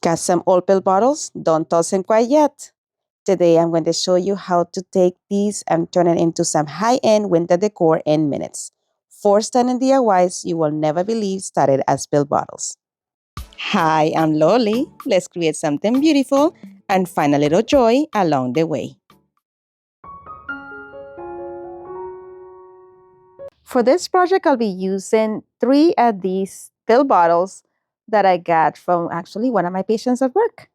Got some old pill bottles? Don't toss them quite yet. Today I'm going to show you how to take these and turn it into some high-end winter decor in minutes. 4 stunning DIYs you will never believe started as pill bottles. Hi, I'm Loli. Let's create something beautiful and find a little joy along the way. For this project, I'll be using 3 of these pill bottles that I got from actually one of my patients at work.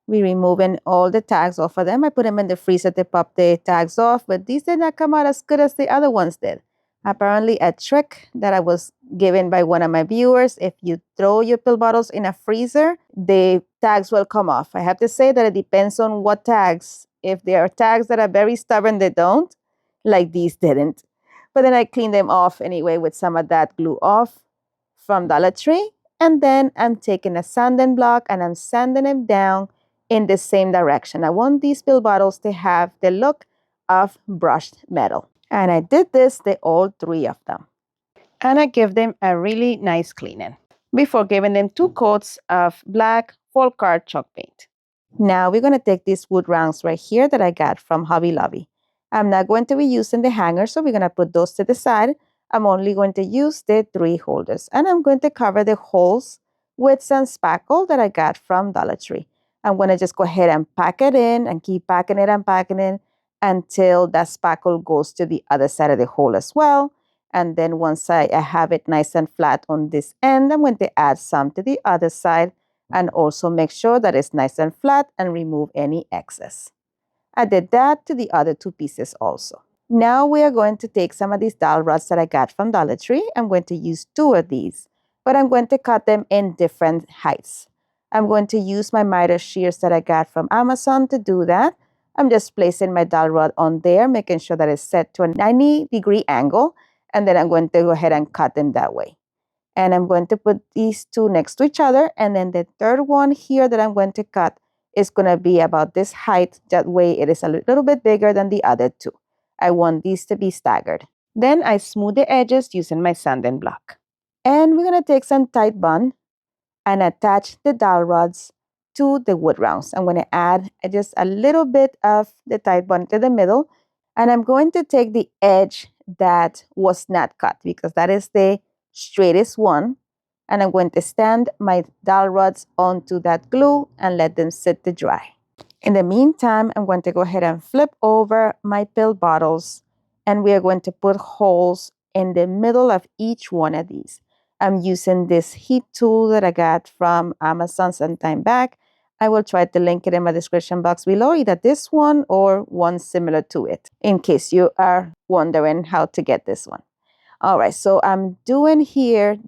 We're removing all the tags off of them. I put them in the freezer to pop the tags off, but these did not come out as good as the other ones did. Apparently, a trick that I was given by one of my viewers, if you throw your pill bottles in a freezer, the tags will come off. I have to say that it depends on what tags. If there are tags that are very stubborn, they don't, like these didn't. But then I cleaned them off anyway with some of that glue off from Dollar Tree. And then I'm taking a sanding block and I'm sanding them down in the same direction. I want these pill bottles to have the look of brushed metal. And I did this to all 3 of them. And I give them a really nice cleaning before giving them 2 coats of black folk art chalk paint. Now we're going to take these wood rounds right here that I got from Hobby Lobby. I'm not going to be using the hangers, so we're going to put those to the side. I'm only going to use the 3 holders. And I'm going to cover the holes with some spackle that I got from Dollar Tree. I'm going to just go ahead and pack it in and keep packing it and packing it until that spackle goes to the other side of the hole as well. And then once I have it nice and flat on this end, I'm going to add some to the other side and also make sure that it's nice and flat and remove any excess. I did that to the other 2 pieces also. Now we are going to take some of these dowel rods that I got from Dollar Tree. I'm going to use 2 of these, but I'm going to cut them in different heights. I'm going to use my miter shears that I got from Amazon to do that. I'm just placing my dowel rod on there, making sure that it's set to a 90-degree angle, and then I'm going to go ahead and cut them that way. And I'm going to put these 2 next to each other, and then the third one here that I'm going to cut is going to be about this height. That way it is a little bit bigger than the other 2. I want these to be staggered. Then I smooth the edges using my sanding block. And we're going to take some tight bond and attach the dowel rods to the wood rounds. I'm going to add just a little bit of the tight bond to the middle. And I'm going to take the edge that was not cut because that is the straightest one. And I'm going to stand my dowel rods onto that glue and let them sit to dry. In the meantime, I'm going to go ahead and flip over my pill bottles, and we are going to put holes in the middle of each one of these. I'm using this heat tool that I got from Amazon some time back. I will try to link it in my description box below, either this one or one similar to it, in case you are wondering how to get this one. All right, so I'm doing here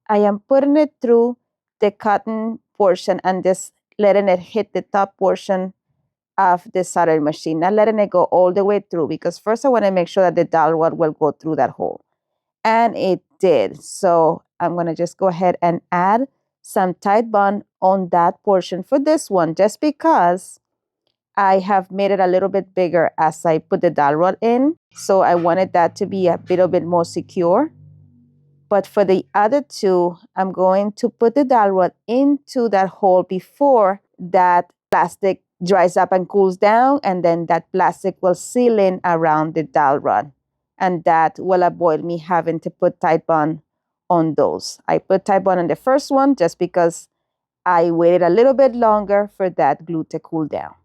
I am putting it through the cotton portion and just letting it hit the top portion of the soldering machine, not letting it go all the way through, because first I want to make sure that the dowel rod will go through that hole. And it did. So I'm going to just go ahead and add some tight bond on that portion for this one, just because I have made it a little bit bigger as I put the dowel rod in. So I wanted that to be a little bit more secure. But for the other 2, I'm going to put the dowel rod into that hole before that plastic dries up and cools down, and then that plastic will seal in around the dowel rod. And that will avoid me having to put tight bond on those. I put tight bond on the first one just because I waited a little bit longer for that glue to cool down.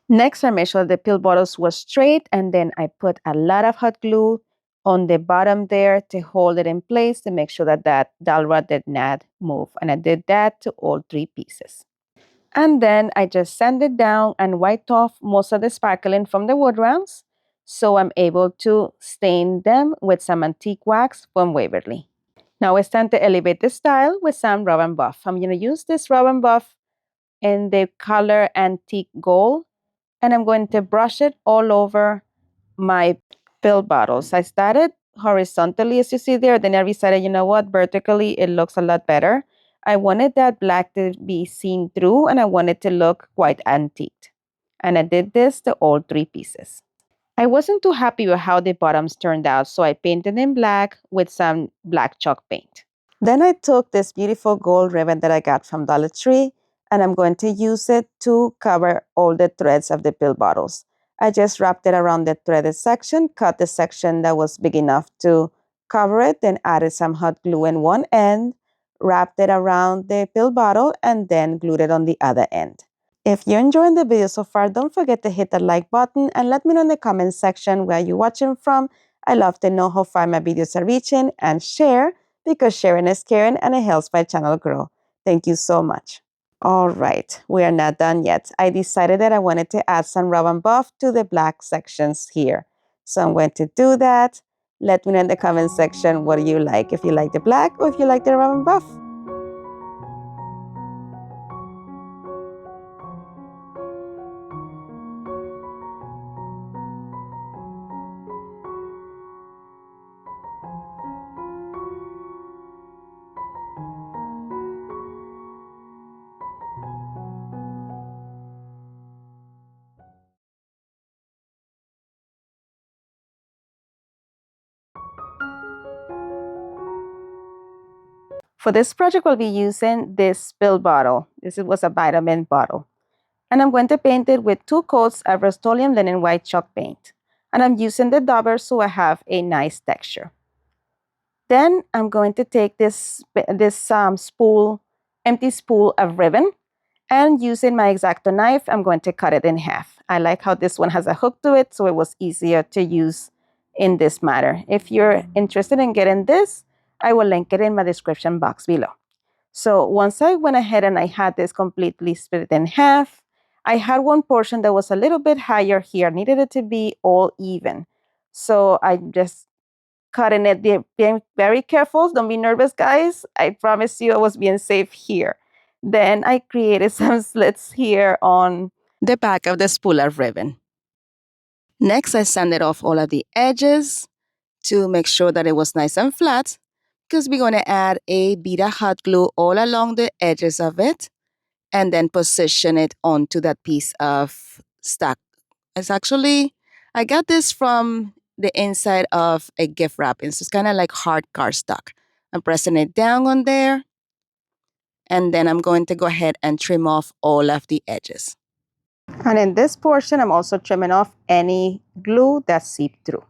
Next, I made sure the pill bottles were straight, and then I put a lot of hot glue on the bottom there to hold it in place to make sure that that dowel rod did not move. And I did that to all 3 pieces. And then I just sanded down and wiped off most of the sparkling from the wood rounds, so I'm able to stain them with some antique wax from Waverly. Now it's time to elevate the style with some rub and buff. I'm going to use this rub and buff in the color antique gold, and I'm going to brush it all over my pill bottles. I started horizontally, as you see there, then I decided, you know what, vertically it looks a lot better. I wanted that black to be seen through, and I wanted to look quite antique. And I did this to all 3 pieces. I wasn't too happy with how the bottoms turned out, so I painted in black with some black chalk paint. Then I took this beautiful gold ribbon that I got from Dollar Tree, and I'm going to use it to cover all the threads of the pill bottles. I just wrapped it around the threaded section, cut the section that was big enough to cover it, then added some hot glue in one end, wrapped it around the pill bottle, and then glued it on the other end. If you're enjoying the video so far, don't forget to hit the like button and let me know in the comment section where you're watching from. I love to know how far my videos are reaching, and share, because sharing is caring and it helps my channel grow. Thank you so much. All right, we are not done yet. I decided that I wanted to add some rub and buff to the black sections here. So I'm going to do that. Let me know in the comment section what do you like, if you like the black or if you like the rub and buff. For this project, we'll be using this pill bottle. This was a vitamin bottle. And I'm going to paint it with 2 coats of Rust-Oleum linen white chalk paint. And I'm using the dauber so I have a nice texture. Then I'm going to take this spool, empty spool of ribbon, and using my X-Acto knife, I'm going to cut it in half. I like how this one has a hook to it, so it was easier to use in this matter. If you're interested in getting this, I will link it in my description box below. So once I went ahead and I had this completely split in half, I had one portion that was a little bit higher here, needed it to be all even. So I just cutting it, being very careful. Don't be nervous, guys. I promise you I was being safe here. Then I created some slits here on the back of the spool of ribbon. Next, I sanded off all of the edges to make sure that it was nice and flat, because we're going to add a bit of hot glue all along the edges of it and then position it onto that piece of stock. It's actually, I got this from the inside of a gift wrapping, so it's kind of like hard cardstock. I'm pressing it down on there, and then I'm going to go ahead and trim off all of the edges. And in this portion, I'm also trimming off any glue that seeped through.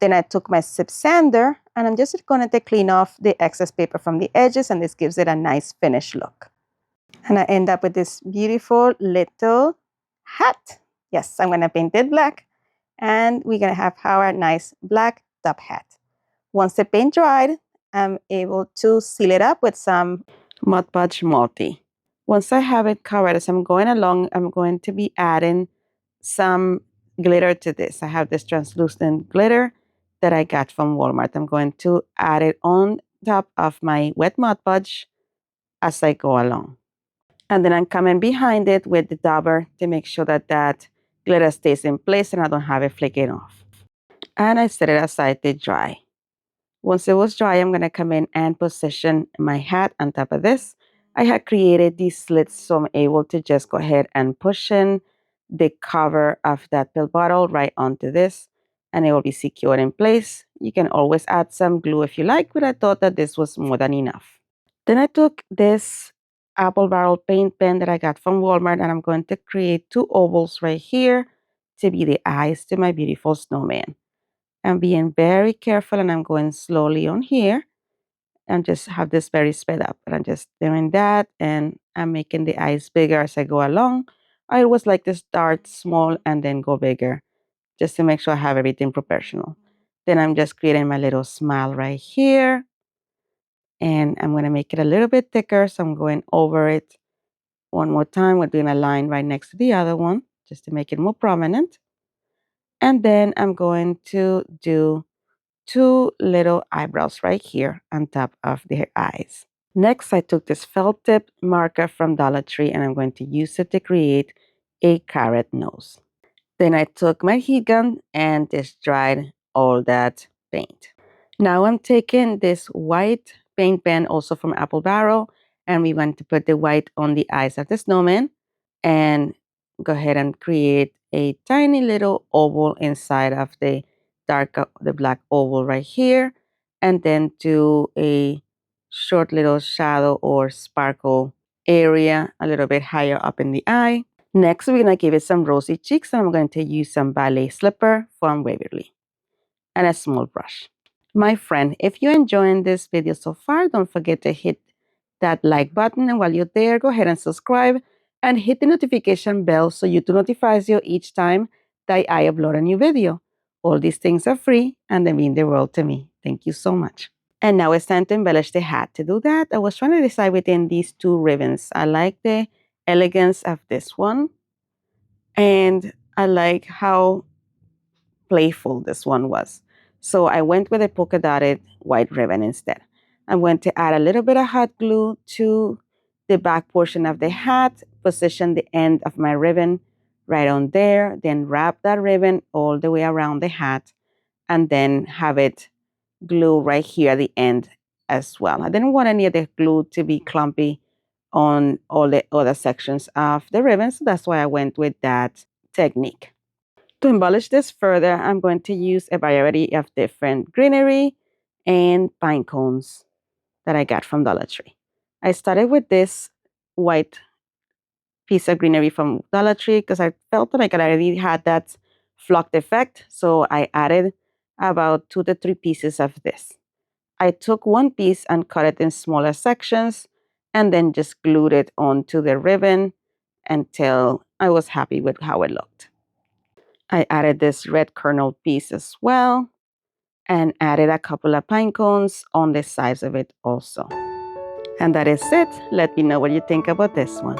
Then I took my sip sander, and I'm just going to clean off the excess paper from the edges, and this gives it a nice finished look. And I end up with this beautiful little hat. Yes, I'm going to paint it black, and we're going to have our nice black top hat. Once the paint dried, I'm able to seal it up with some Mod Podge Multi. Once I have it covered, as I'm going along, I'm going to be adding some glitter to this. I have this translucent glitter that I got from Walmart. I'm going to add it on top of my wet Mod Podge as I go along. And then I'm coming behind it with the dauber to make sure that that glitter stays in place and I don't have it flaking off. And I set it aside to dry. Once it was dry, I'm going to come in and position my hat on top of this. I had created these slits, so I'm able to just go ahead and push in the cover of that pill bottle right onto this, and it will be secured in place. You can always add some glue if you like, but I thought that this was more than enough. Then I took this apple barrel paint pen that I got from Walmart, and I'm going to create 2 ovals right here to be the eyes to my beautiful snowman. I'm being very careful, and I'm going slowly on here and just have this very sped up. And I'm just doing that, and I'm making the eyes bigger as I go along. I always like to start small and then go bigger, just to make sure I have everything proportional. Then I'm just creating my little smile right here. And I'm going to make it a little bit thicker, so I'm going over it one more time. We're doing a line right next to the other one, just to make it more prominent. And then I'm going to do 2 little eyebrows right here on top of their eyes. Next, I took this felt tip marker from Dollar Tree, and I'm going to use it to create a carrot nose. Then I took my heat gun and just dried all that paint. Now I'm taking this white paint pen, also from Apple Barrel, and we want to put the white on the eyes of the snowman and go ahead and create a tiny little oval inside of the the black oval right here, and then do a short little shadow or sparkle area a little bit higher up in the eye. Next, we're going to give it some rosy cheeks, and I'm going to use some ballet slipper from Waverly and a small brush. My friend, if you're enjoying this video so far, don't forget to hit that like button, and while you're there, go ahead and subscribe and hit the notification bell so YouTube notifies you each time that I upload a new video. All these things are free and they mean the world to me. Thank you so much. And now it's time to embellish the hat. To do that, I was trying to decide within these two ribbons. I like the elegance of this one, and I like how playful this one was. So I went with a polka dotted white ribbon instead. I'm going to add a little bit of hot glue to the back portion of the hat, position the end of my ribbon right on there, then wrap that ribbon all the way around the hat, and then have it glue right here at the end as well. I didn't want any of the glue to be clumpy on all the other sections of the ribbon, so that's why I went with that technique. To embellish this further, I'm going to use a variety of different greenery and pine cones that I got from Dollar Tree. I started with this white piece of greenery from Dollar Tree because I felt like I already had that flocked effect, so I added about 2 to 3 pieces of this. I took one piece and cut it in smaller sections and then just glued it onto the ribbon until I was happy with how it looked. I added this red kernel piece as well and added a couple of pine cones on the sides of it also. And that is it. Let me know what you think about this one.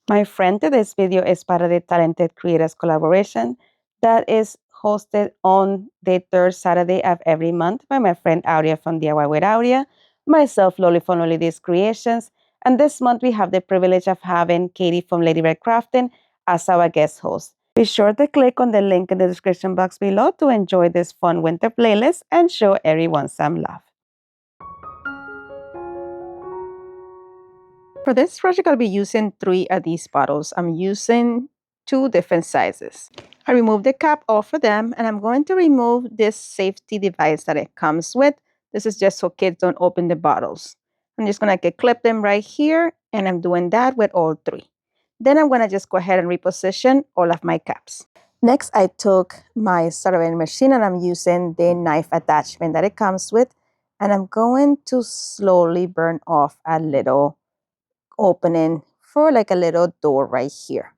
My friend, today's video is part of the Talented Creators collaboration that is hosted on the third Saturday of every month by my friend Aurea from DIY with Aurea, myself, Loli from Loli's Creations, and this month we have the privilege of having Katie from Lady Red Crafting as our guest host. Be sure to click on the link in the description box below to enjoy this fun winter playlist and show everyone some love. For this project, I'll be using 3 of these bottles. I'm using 2 different sizes. I removed the cap off of them, and I'm going to remove this safety device that it comes with. This is just so kids don't open the bottles. I'm just going to clip them right here, and I'm doing that with all 3. Then I'm going to just go ahead and reposition all of my caps. Next, I took my soldering machine, and I'm using the knife attachment that it comes with, and I'm going to slowly burn off a little opening for like a little door right here.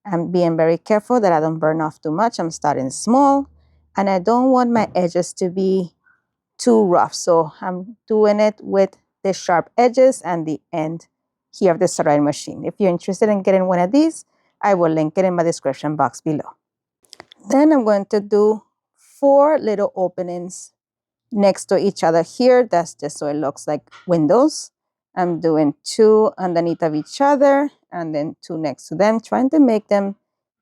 I'm being very careful that I don't burn off too much. I'm starting small, and I don't want my edges to be too rough. So I'm doing it with the sharp edges and the end here of the soldering machine. If you're interested in getting one of these, I will link it in my description box below. Then I'm going to do 4 little openings next to each other here. That's just so it looks like windows. I'm doing 2 underneath of each other and then 2 next to them, trying to make them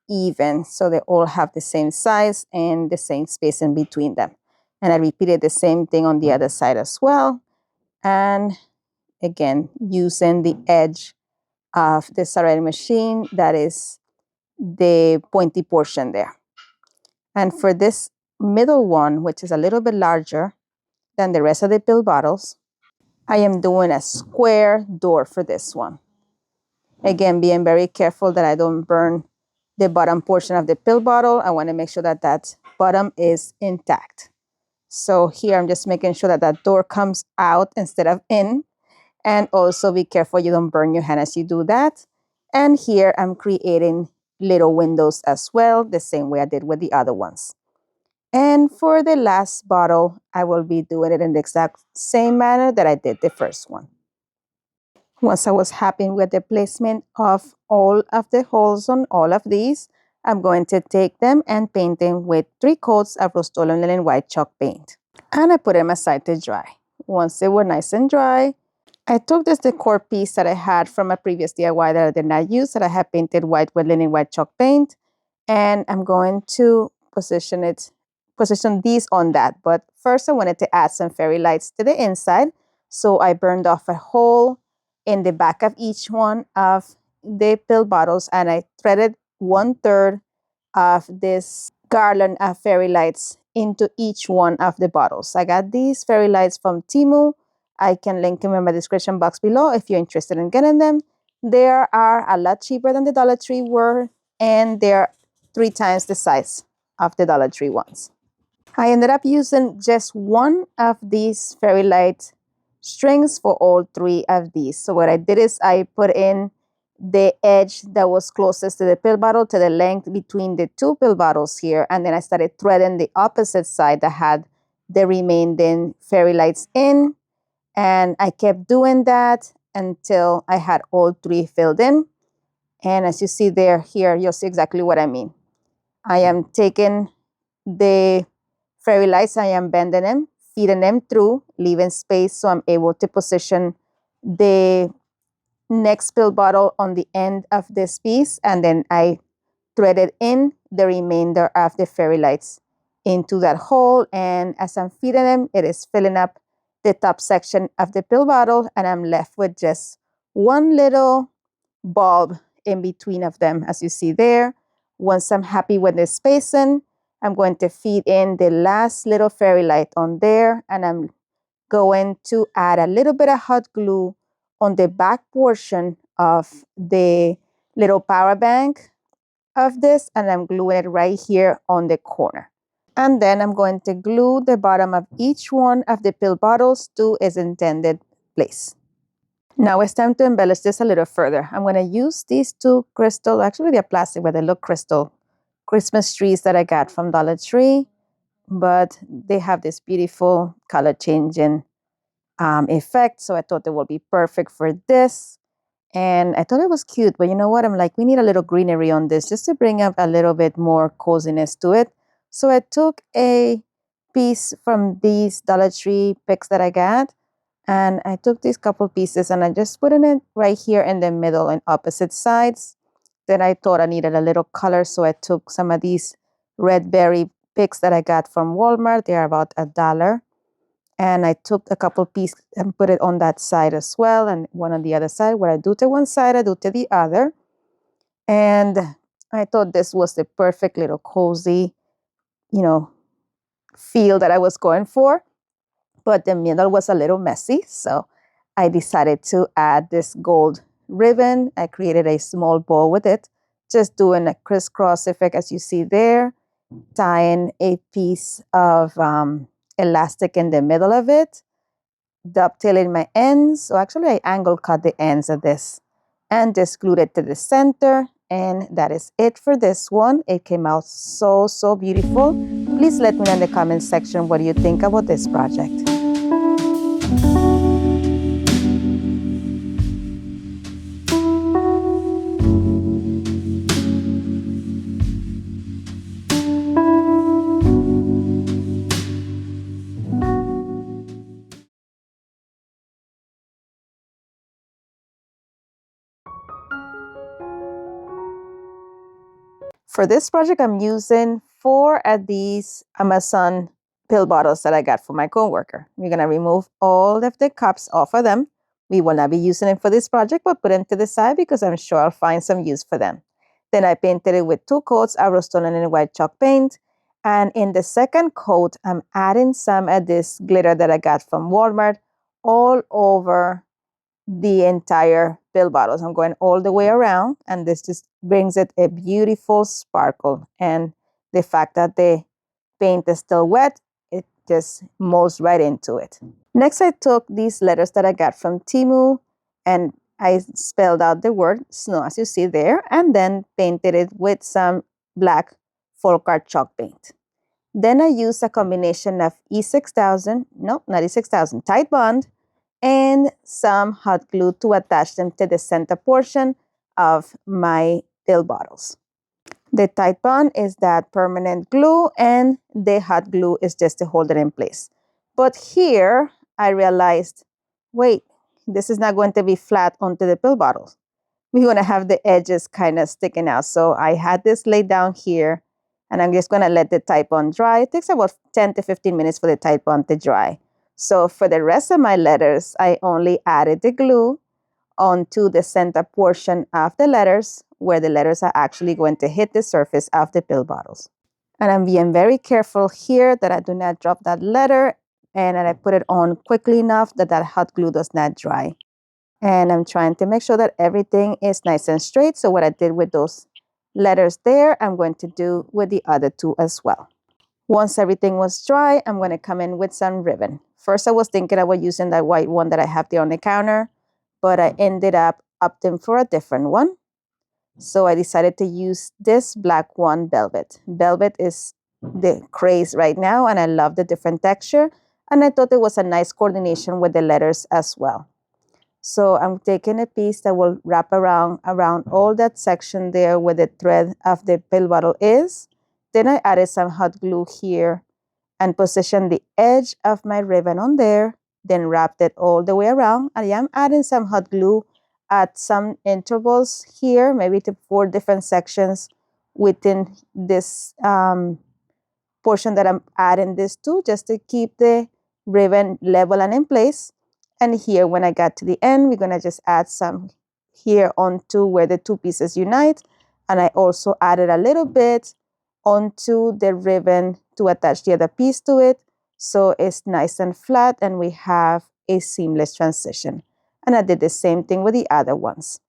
even so they all have the same size and the same space in between them. And I repeated the same thing on the other side as well. And again, using the edge of the soldering machine, that is the pointy portion there. And for this middle one, which is a little bit larger than the rest of the pill bottles, I am doing a square door for this one. Again, being very careful that I don't burn the bottom portion of the pill bottle. I want to make sure that that bottom is intact. So here I'm just making sure that that door comes out instead of in. And also be careful you don't burn your hand as you do that. And here I'm creating little windows as well, the same way I did with the other ones. And for the last bottle, I will be doing it in the exact same manner that I did the first one. Once I was happy with the placement of all of the holes on all of these, I'm going to take them and paint them with 3 coats of Rust-Oleum Linen White Chalk paint. And I put them aside to dry. Once they were nice and dry, I took this decor piece that I had from a previous DIY that I did not use, that I had painted white with linen white chalk paint, and I'm going to position it position these on that. But first I wanted to add some fairy lights to the inside. So I burned off a hole in the back of each one of the pill bottles, and I threaded 1/3 of this garland of fairy lights into each one of the bottles. I got these fairy lights from Temu. I can link them in my description box below if you're interested in getting them. They are a lot cheaper than the Dollar Tree were, and they're 3 times the size of the Dollar Tree ones. I ended up using just one of these fairy light strings for all 3 of these. So what I did is I put in the edge that was closest to the pill bottle to the length between the 2 pill bottles here, and then I started threading the opposite side that had the remaining fairy lights in, and I kept doing that until I had all 3 filled in. And as you see there, here, you'll see exactly what I mean. I am taking the fairy lights, I am bending them, feeding them through, leaving space so I'm able to position the next pill bottle on the end of this piece, and then I threaded in the remainder of the fairy lights into that hole, and as I'm feeding them, it is filling up the top section of the pill bottle, and I'm left with just one little bulb in between of them, as you see there. Once I'm happy with the spacing, I'm going to feed in the last little fairy light on there, and I'm going to add a little bit of hot glue on the back portion of the little power bank of this, and I'm gluing it right here on the corner. And then I'm going to glue the bottom of each one of the pill bottles to its intended place. Now it's time to embellish this a little further. I'm going to use these 2 crystal, actually they're plastic, but they look crystal, Christmas trees that I got from Dollar Tree, but they have this beautiful color changing effect. So I thought they would be perfect for this. And I thought it was cute, but you know what? I'm like, we need a little greenery on this just to bring up a little bit more coziness to it. So I took a piece from these Dollar Tree picks that I got, and I took these couple pieces and I just put it right here in the middle and opposite sides. Then I thought I needed a little color, so I took some of these red berry picks that I got from Walmart. They're about $1. And I took a couple pieces and put it on that side as well, and one on the other side. What I do to one side, I do to the other. And I thought this was the perfect little cozy, feel that I was going for. But the middle was a little messy, so I decided to add this gold ribbon. I created a small bow with it, just doing a crisscross effect as you see there, tying a piece of elastic in the middle of it, dovetailing my ends. So actually I angle cut the ends of this and just glued it to the center. And that is it for this one. It came out so, so beautiful. Please let me know in the comment section what do you think about this project. For this project, I'm using 4 of these Amazon pill bottles that I got from my coworker. We're going to remove all of the cups off of them. We will not be using them for this project, but put them to the side because I'm sure I'll find some use for them. Then I painted it with 2 coats of Rust-Oleum and white chalk paint. And in the second coat, I'm adding some of this glitter that I got from Walmart all over the entire pill bottles. I'm going all the way around, and this just brings it a beautiful sparkle. And the fact that the paint is still wet, it just molds right into it. Next, I took these letters that I got from Temu, and I spelled out the word snow as you see there, and then painted it with some black folk art chalk paint. Then I used a combination of E6000, no, not E6000, Tide Bond, and some hot glue to attach them to the center portion of my pill bottles. The Tide Bond is that permanent glue, and the hot glue is just to hold it in place. But here I realized, wait, this is not going to be flat onto the pill bottles. We're going to have the edges kind of sticking out. So I had this laid down here, And I'm just going to let the type on dry. It takes about 10 to 15 minutes for the type on to dry. So for the rest of my letters, I only added the glue onto the center portion of the letters where the letters are actually going to hit the surface of the pill bottles. And I'm being very careful here that I do not drop that letter and that I put it on quickly enough that that hot glue does not dry. And I'm trying to make sure that everything is nice and straight. So what I did with those letters there, I'm going to do with the other two as well. Once everything was dry, I'm going to come in with some ribbon. First, I was thinking about using that white one that I have there on the counter, but I ended up opting for a different one. So I decided to use this black one, Velvet. Velvet is the craze right now, and I love the different texture. And I thought it was a nice coordination with the letters as well. So I'm taking a piece that will wrap around all that section there where the thread of the pill bottle is. Then I added some hot glue here and positioned the edge of my ribbon on there, then wrapped it all the way around. I am adding some hot glue at some intervals here, maybe to 4 different sections within this portion that I'm adding this to, just to keep the ribbon level and in place. And here, when I got to the end, we're gonna just add some here onto where the two pieces unite. And I also added a little bit onto the ribbon to attach the other piece to it. So it's nice and flat and we have a seamless transition. And I did the same thing with the other ones.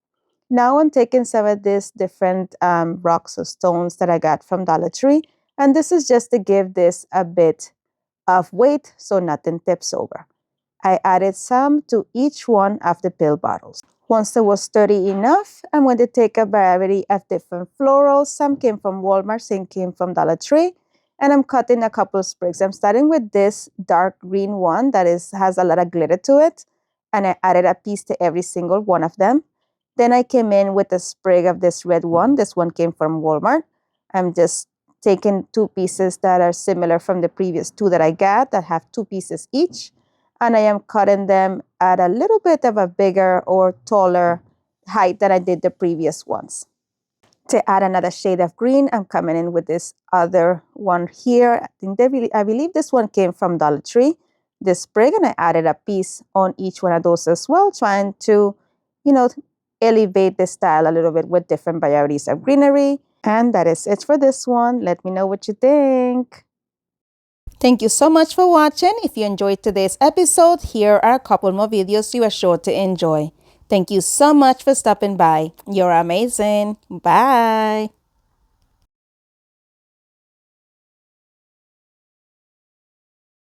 Now I'm taking some of these different rocks or stones that I got from Dollar Tree. And this is just to give this a bit of weight so nothing tips over. I added some to each one of the pill bottles. Once it was sturdy enough, I'm going to take a variety of different florals. Some came from Walmart, some came from Dollar Tree. And I'm cutting a couple of sprigs. I'm starting with this dark green one that has a lot of glitter to it. And I added a piece to every single one of them. Then I came in with a sprig of this red one. This one came from Walmart. I'm just taking 2 pieces that are similar from the previous 2 that I got that have 2 pieces each. And I am cutting them at a little bit of a bigger or taller height than I did the previous ones. To add another shade of green, I'm coming in with this other one here. I believe this one came from Dollar Tree, this sprig, and I added a piece on each one of those as well, trying to, elevate the style a little bit with different varieties of greenery. And that is it for this one. Let me know what you think. Thank you so much for watching. If you enjoyed today's episode, here are a couple more videos you are sure to enjoy. Thank you so much for stopping by. You're amazing. Bye.